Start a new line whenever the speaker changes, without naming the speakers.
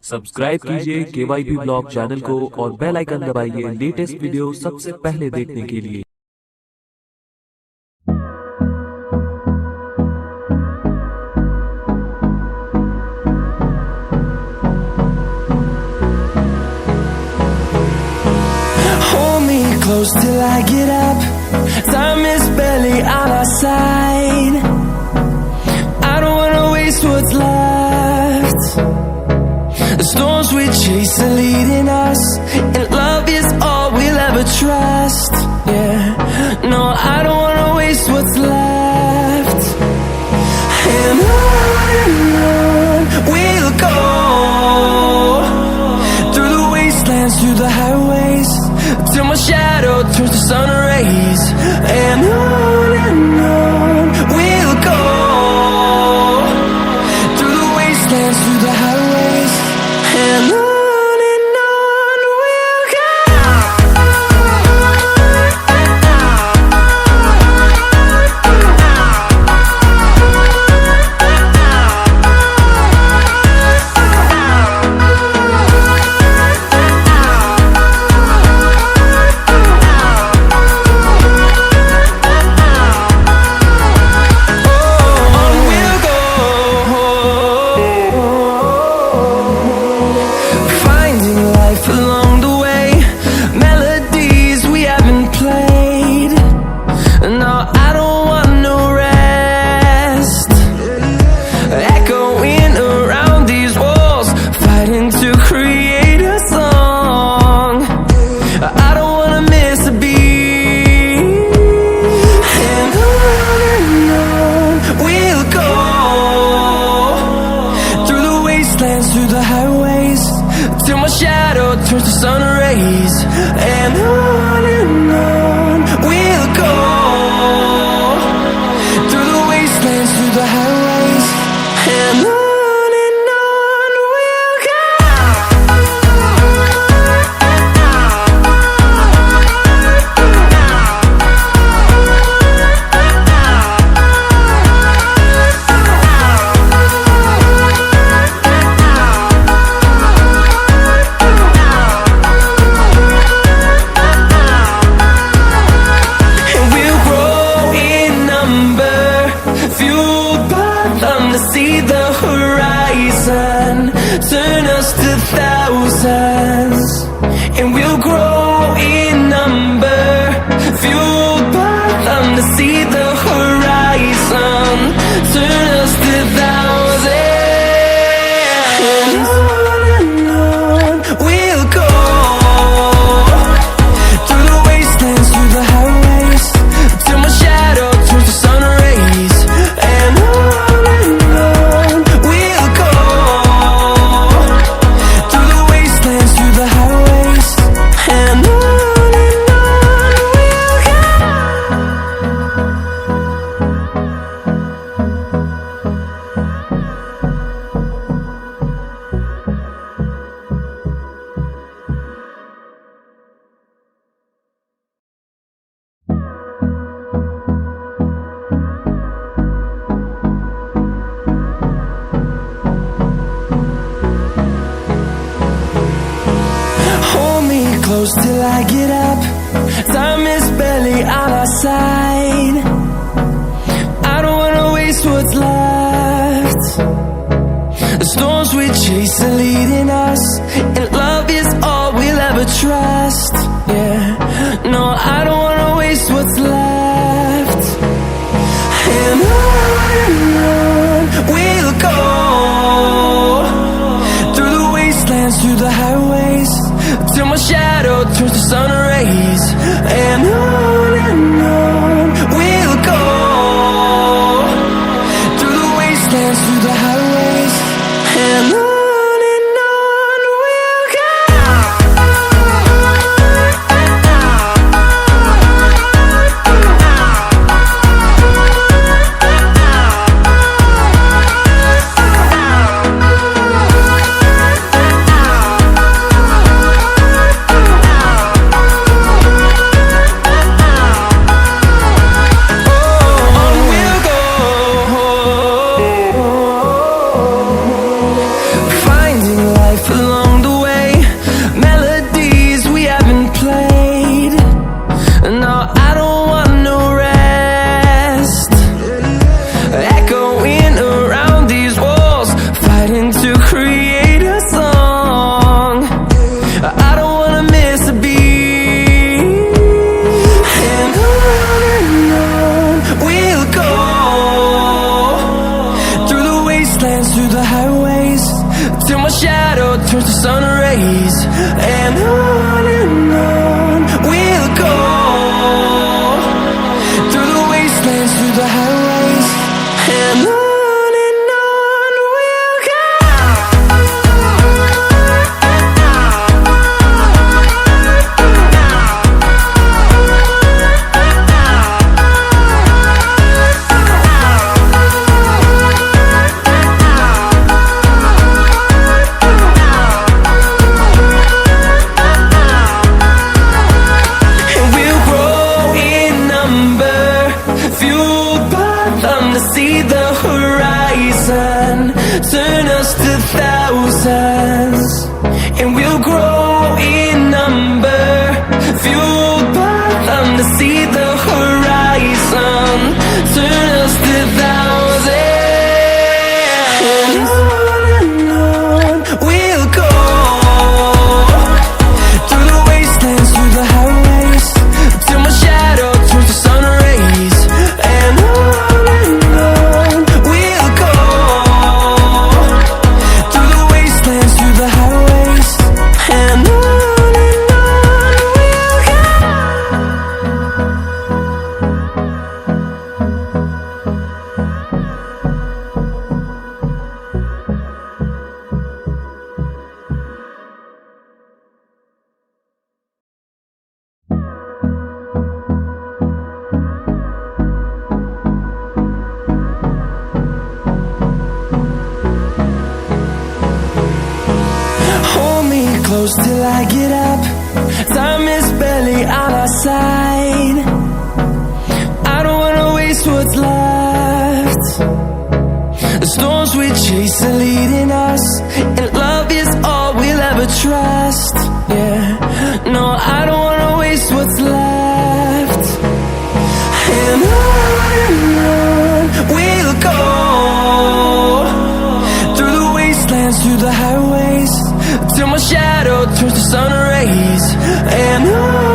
Subscribe कीजिए KYP blog channel को और बेल आइकन दबाइए लेटेस्ट वीडियो सबसे पहले देखने के लिए।
Hold me close till I get up. Time is barely on our side. I don't wanna waste what's left. The storms we chase are leading us, and love is all we'll ever trust. Yeah, no, I don't wanna waste what's left. And on we'll go, through the wastelands, through the highways, till my shadow turns to sun rays. And on we'll go, through the wastelands, through the highways, and on we'll go. Through the highways, till my shadow turns to sun rays. And on we'll go, through the wastelands, through the highways, and on we'll go. See the horizon, turn us to thousands, and we'll grow in number, fueled by them to see the horizon, turn us to thousands. And on we'll go, through the wastelands, through the highways, till my shadow turns to sun rays. And close till I get up. Time is barely on our side. I don't wanna waste what's left. The storms we chase are leading us, and love is all we'll ever trust. Yeah, no, I don't wanna waste what's left. And on we'll go, through the wastelands, through the highways, till my shadow turns to sun rays. And on we'll go, through the wastelands, through the highways, and on we'll go. life along the way, melodies we haven't played. No, I don't want no rest, echoing around these walls, fighting to create a song. I don't wanna miss a beat, and on we'll go, through the wastelands, through the highways, till my shadow turns to sun rays. And on we'll go, through the wastelands, through the highways, and on we'll go. And we'll grow in number, fueled by them to see the horizon, turn us to thousands. And we'll grow in number, fueled by them to see the horizon, turn us to thousands. And on we'll go, through the wastelands, through the highways, till my shadow turns to sun rays. And on we'll go, through the wastelands, through the highways, and on we'll go. Hold me close till I get up, time is barely on our side. I don't wanna waste what's left. The storms we chase are leading us, and love is all we'll ever trust. Yeah, no, I don't wanna waste what's left. And on we'll go, through the wastelands, through the highways, till my shadow turns to sun rays. And on